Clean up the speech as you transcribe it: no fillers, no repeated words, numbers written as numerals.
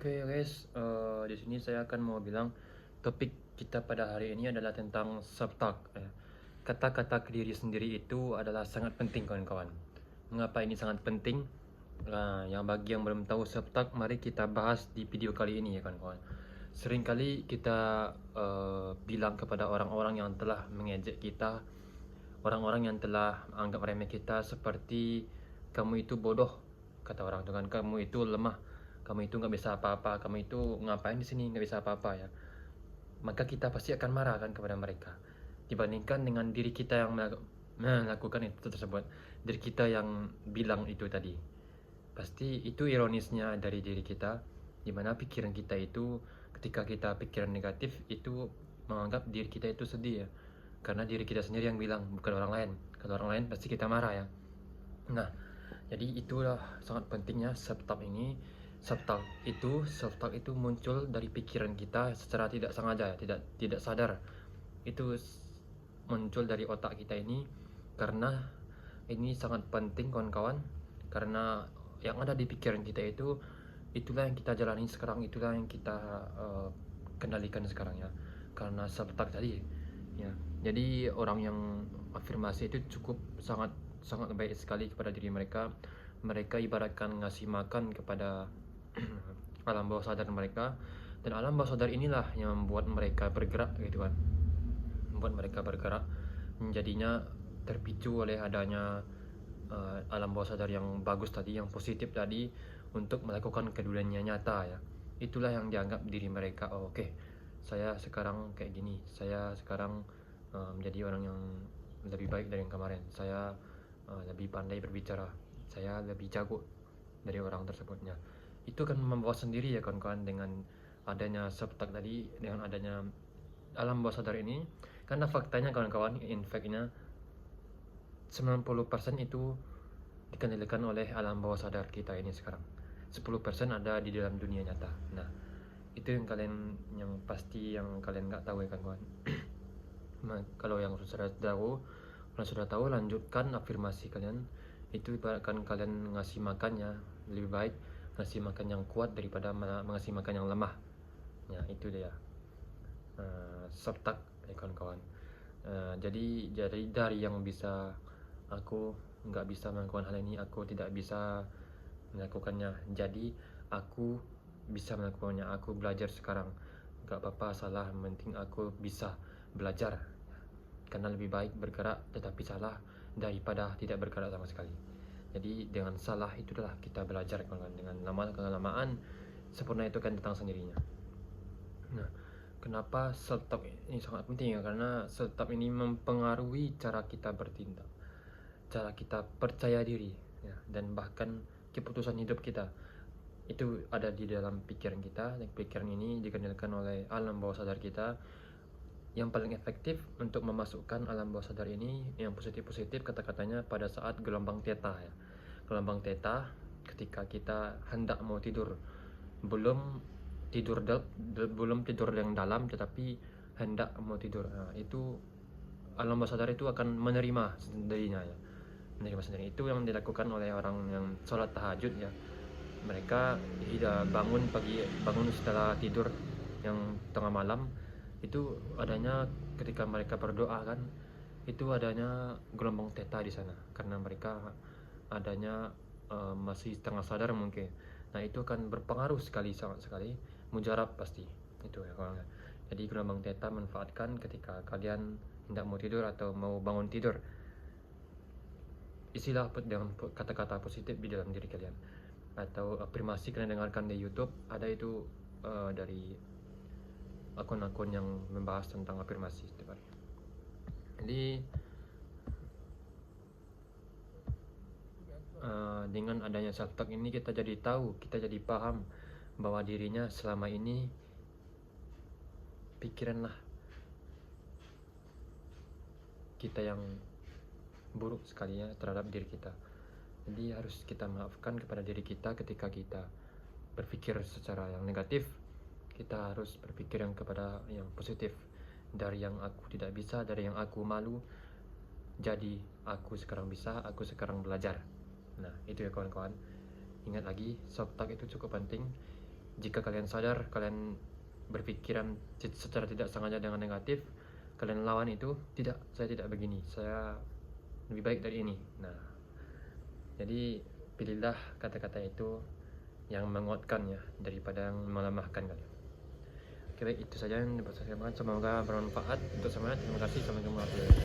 Oke guys, di sini saya akan mau bilang topik kita pada hari ini adalah tentang self-talk. Kata-kata ke diri sendiri itu adalah sangat penting kawan-kawan. Mengapa ini sangat penting? Yang bagi yang belum tahu self-talk, mari kita bahas di video kali ini ya kawan-kawan. Seringkali kita bilang kepada orang-orang yang telah mengejek kita, orang-orang yang telah anggap remeh kita seperti kamu itu bodoh, kata orang itu kan, kamu itu lemah, kamu itu nggak bisa apa-apa, kamu itu ngapain di sini nggak bisa apa-apa ya. Maka kita pasti akan marah kan kepada mereka, dibandingkan dengan diri kita yang melakukan itu tersebut, diri kita yang bilang itu tadi. Pasti itu ironisnya dari diri kita, dimana pikiran kita itu ketika kita pikiran negatif itu menganggap diri kita itu sedih ya, karena diri kita sendiri yang bilang, bukan orang lain. Kalau orang lain pasti kita marah ya. Nah, jadi itulah sangat pentingnya self-talk ini. Self-talk itu muncul dari pikiran kita secara tidak sengaja ya, tidak sadar. Itu muncul dari otak kita ini, karena ini sangat penting kawan-kawan, karena yang ada di pikiran kita itu itulah yang kita jalani sekarang, itulah yang kita kendalikan sekarang ya, karena self-talk tadi ya. Jadi orang yang afirmasi itu cukup sangat sangat baik sekali kepada diri mereka. Mereka ibaratkan ngasih makan kepada alam bawah sadar mereka, dan alam bawah sadar inilah yang membuat mereka bergerak gitu kan, membuat mereka bergerak, menjadinya terpicu oleh adanya alam bawah sadar yang bagus tadi, yang positif tadi, untuk melakukan kedudukannya nyata ya. Itulah yang dianggap diri mereka. Oh, oke, saya sekarang kayak gini, saya sekarang menjadi orang yang lebih baik dari yang kemarin, saya lebih pandai berbicara, saya lebih jago dari orang tersebutnya. Itu kan membawa sendiri ya kawan-kawan, dengan adanya self-talk tadi, dengan adanya alam bawah sadar ini. Karena faktanya kawan-kawan, in fact-nya 90% itu dikendalikan oleh alam bawah sadar kita ini sekarang. 10% ada di dalam dunia nyata. Nah, itu yang pasti yang kalian nggak tahu ya kawan-kawan. Nah, kalau yang sudah tahu, lanjutkan afirmasi kalian. Itu ibaratkan kalian ngasih makannya, lebih baik ngasih makan yang kuat daripada mengasih makan yang lemah. Ya, itu dia. Sertak ya kawan-kawan. Jadi dari yang bisa, aku nggak bisa melakukan hal ini, aku tidak bisa melakukannya, jadi aku bisa melakukannya, aku belajar sekarang, nggak apa-apa salah, penting aku bisa belajar. Karena lebih baik bergerak tetapi salah daripada tidak bergerak sama sekali. Jadi dengan salah itulah kita belajar kawan-kawan. Dengan lama kelamaan sempurna itu akan datang sendirinya. Nah, kenapa self-talk ini sangat penting ya? Karena self-talk ini mempengaruhi cara kita bertindak, cara kita percaya diri ya, dan bahkan keputusan hidup kita. Itu ada di dalam pikiran kita, dan pikiran ini dikendalikan oleh alam bawah sadar kita. Yang paling efektif untuk memasukkan alam bawah sadar ini yang positif-positif, kata-katanya pada saat gelombang theta ya. Gelombang theta ketika kita hendak mau tidur, belum belum tidur yang dalam tetapi hendak mau tidur. Nah, itu alam bawah sadar itu akan menerima sendirinya ya. Menerima sendiri. Itu yang dilakukan oleh orang yang sholat tahajud ya. Mereka bangun setelah tidur yang tengah malam, itu adanya ketika mereka berdoa kan, itu adanya gelombang theta di sana, karena mereka adanya masih setengah sadar mungkin. Nah, itu akan berpengaruh sekali, sangat sekali, mujarab pasti itu ya kawan. Jadi gelombang theta manfaatkan ketika kalian hendak mau tidur atau mau bangun tidur. Isilah dengan kata-kata positif di dalam diri kalian, atau afirmasi kalian dengarkan di YouTube, ada itu dari akun-akun yang membahas tentang afirmasi setiap hari. Jadi dengan adanya self-talk ini kita jadi tahu, kita jadi paham bahwa dirinya selama ini pikiranlah kita yang buruk sekali ya terhadap diri kita. Jadi harus kita maafkan kepada diri kita ketika kita berpikir secara yang negatif. Kita harus berpikir yang kepada yang positif. Dari yang aku tidak bisa, dari yang aku malu, jadi aku sekarang bisa, aku sekarang belajar. Nah, itu ya kawan-kawan. Ingat lagi, self-talk itu cukup penting. Jika kalian sadar, kalian berpikiran secara tidak sengaja dengan negatif, kalian lawan itu, tidak, saya tidak begini, saya lebih baik dari ini. Nah, jadi pilihlah kata-kata itu yang menguatkan ya, daripada yang melemahkan kalian. Oke, baik, itu saja yang dapat saya sampaikan. Semoga bermanfaat untuk semuanya. Terima kasih. Sampai jumpa lagi.